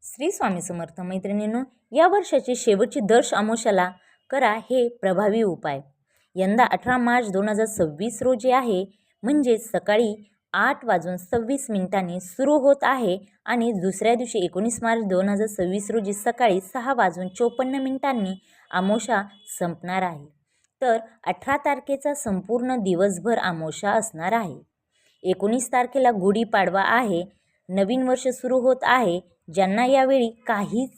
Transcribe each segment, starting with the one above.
श्री स्वामी समर्थ मैत्रिणींनो, या वर्षाची शेवटची दर्श अमावस्याला करा हे प्रभावी उपाय। यंदा 18 मार्च 2026 रोजी आहे, म्हणजे सकाळी 8:26 सुरू होत आहे आणि दुसऱ्या दिवशी 19 मार्च 2026 रोजी सकाळी 6:54 अमावस्या संपणार आहे। तर 18 तारखेचा संपूर्ण दिवसभर अमावस्या असणार आहे। 19 तारखेला गुढीपाडवा आहे, नवीन वर्ष सुरू होत आहे। ज्यांना यावेळी काहीच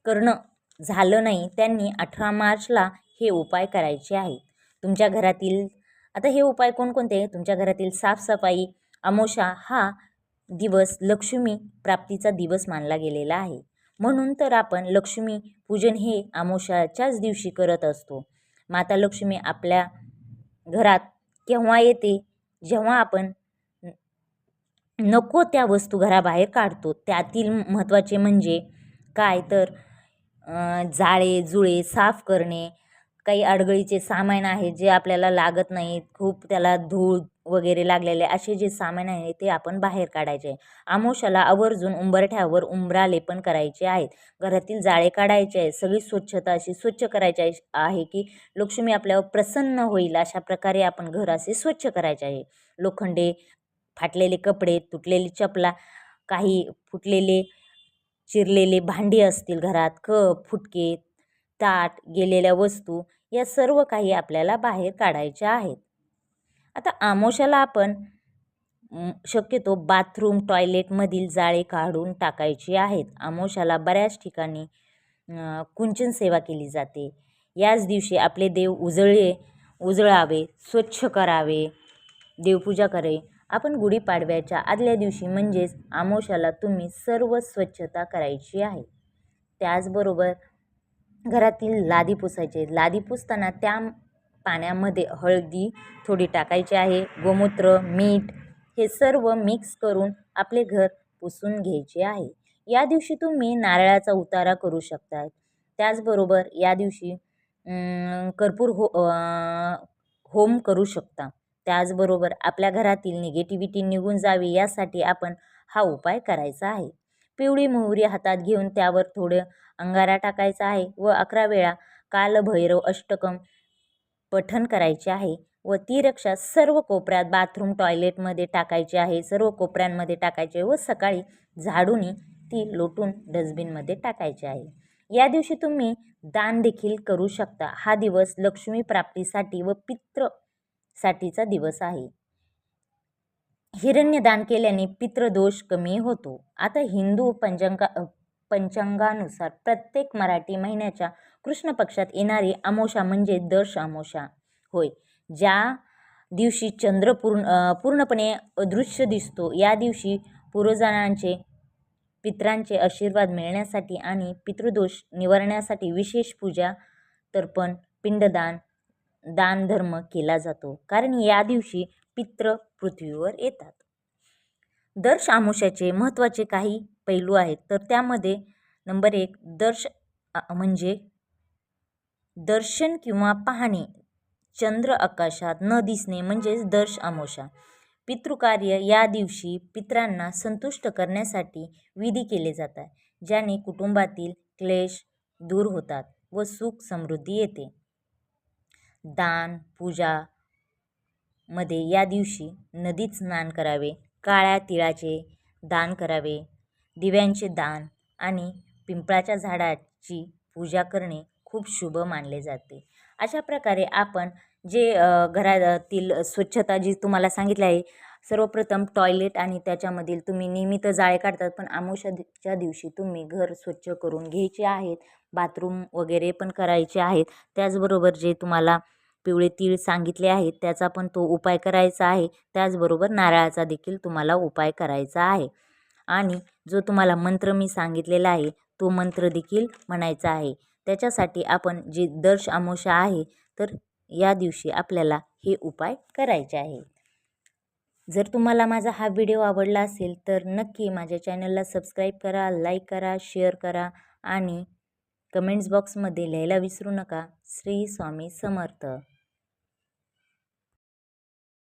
करणं झालं नाही त्यांनी 18 मार्चला हे उपाय करायचे आहेत। तुमच्या घरातील आता हे उपाय कोणकोणते? तुमच्या घरातील साफसफाई। अमावस्या हा दिवस लक्ष्मी प्राप्तीचा दिवस मानला गेलेला आहे, म्हणून तर आपण लक्ष्मी पूजन हे अमावस्याच्याच दिवशी करत असतो। माता लक्ष्मी आपल्या घरात केव्हा येते? जेव्हा आपण नको त्या वस्तू घराबाहेर काढतो। त्यातील महत्त्वाचे म्हणजे काय तर जाळे जुळे साफ करणे, काही अडगळीचे सामान आहे जे आपल्याला लागत नाहीत, खूप त्याला धूळ वगैरे लागलेले असे जे सामान आहे ते आपण बाहेर काढायचे। अमावस्याला आवर्जून उंबरठ्यावर उंबरालेपन करायचे आहेत, घरातील जाळे काढायचे आहे, सगळी स्वच्छता अशी स्वच्छ करायची आहे की लक्ष्मी आपल्यावर प्रसन्न होईल। अशा प्रकारे आपण घर असे स्वच्छ करायचे आहे। लोखंडे, फाटलेले कपडे, तुटलेली चपला, काही फुटलेले चिरलेले भांडी असतील घरात, कप, फुटके, ताट, गेलेल्या वस्तू, या सर्व काही आपल्याला बाहेर काढायच्या आहेत। आता अमावस्याला आपण शक्यतो बाथरूम टॉयलेटमधील जाळे काढून टाकायची आहेत। अमावस्याला बऱ्याच ठिकाणी कुंचन सेवा केली जाते। याच दिवशी आपले देव उजळावे, स्वच्छ करावे, देवपूजा करे। आपण गुढीपाडव्याच्या आदल्या दिवशी म्हणजेच अमावस्याला तुम्ही सर्व स्वच्छता करायची आहे। त्याचबरोबर घरातील लादी पुसायचे। लादी पुसताना त्या पाण्यामध्ये हळदी थोडी टाकायची आहे, गोमूत्र, मीठ हे सर्व मिक्स करून आपले घर पुसून घ्यायचे आहे। या दिवशी तुम्ही नारळाचा उतारा करू शकता। त्याचबरोबर या दिवशी कर्पूर होम करू शकता। त्याचबरोबर आपल्या घरातील निगेटिव्हिटी निघून जावी यासाठी आपण हा उपाय करायचा आहे। पिवळी मोहरी हातात घेऊन त्यावर थोडं अंगारा टाकायचा आहे व 11 वेळा कालभैरव अष्टकम पठण करायचे आहे व ती रक्षा सर्व कोपऱ्यात बाथरूम टॉयलेटमध्ये टाकायची आहे, सर्व कोपऱ्यांमध्ये टाकायचे व सकाळी झाडूनी ती लोटून डस्टबिनमध्ये टाकायची आहे। या दिवशी तुम्ही दान देखील करू शकता। हा दिवस लक्ष्मी प्राप्तीसाठी व पितृसाठीचा दिवस आहे। हिरण्यदान केल्याने पितृदोष कमी होतो। आता हिंदू पंचांगानुसार प्रत्येक मराठी महिन्याच्या कृष्ण पक्षात येणारी अमावस्या म्हणजे दर्श अमावस्या होय, ज्या दिवशी चंद्र पूर्णपणे अदृश्य दिसतो। या दिवशी पूर्वजांचे पितरांचे आशीर्वाद मिळण्यासाठी आणि पितृदोष निवारण्यासाठी विशेष पूजा, तर्पण, पिंडदान, दानधर्म केला जातो, कारण या दिवशी पितृ पृथ्वीवर येतात। दर्श अमावस्याचे महत्त्वाचे काही पैलू आहेत, तर त्यामध्ये नंबर 1 दर्श म्हणजे दर्शन किंवा पाहणे, चंद्र आकाशात न दिसणे म्हणजेच दर्श अमावस्या। पितृकार्य, या दिवशी पितरांना संतुष्ट करण्यासाठी विधी केले जातात, ज्याने कुटुंबातील क्लेश दूर होतात व सुख समृद्धी येते। दान पूजा मध्ये या दिवशी नदीत स्नान करावे, काळ्या तिळाचे दान करावे, दिव्यांचे दान आणि पिंपळाच्या झाडाची पूजा करणे खूप शुभ मानले जाते। अशा प्रकारे आपण जे घरातील स्वच्छता जी तुम्हाला सांगितली आहे, सर्वप्रथम टॉयलेट आणि त्याच्यामधील तुम्ही नियमित जाळे काढतात, पण अमावस्याच्या दिवशी तुम्ही घर स्वच्छ करून घ्यायचे आहेत, बाथरूम वगैरे पण करायचे आहेत। त्याचबरोबर जे तुम्हाला पिवळे तीळ सांगितले आहेत त्याचा पण तो उपाय करायचा आहे। त्याचबरोबर नारळाचा देखील तुम्हाला उपाय करायचा आहे आणि जो तुम्हाला मंत्र मी सांगितलेला आहे तो मंत्र देखील म्हणायचा आहे। त्याच्यासाठी आपण जी दर्श अमावस्या आहे तर या दिवशी आपल्याला हे उपाय करायचे आहे। जर तुम्हाला माझा हा व्हिडिओ आवडला असेल तर नक्की माझ्या चॅनलला सबस्क्राईब करा, लाईक करा, शेअर करा आणि कमेंट्स बॉक्समध्ये लिहायला विसरू नका। श्री स्वामी समर्थ।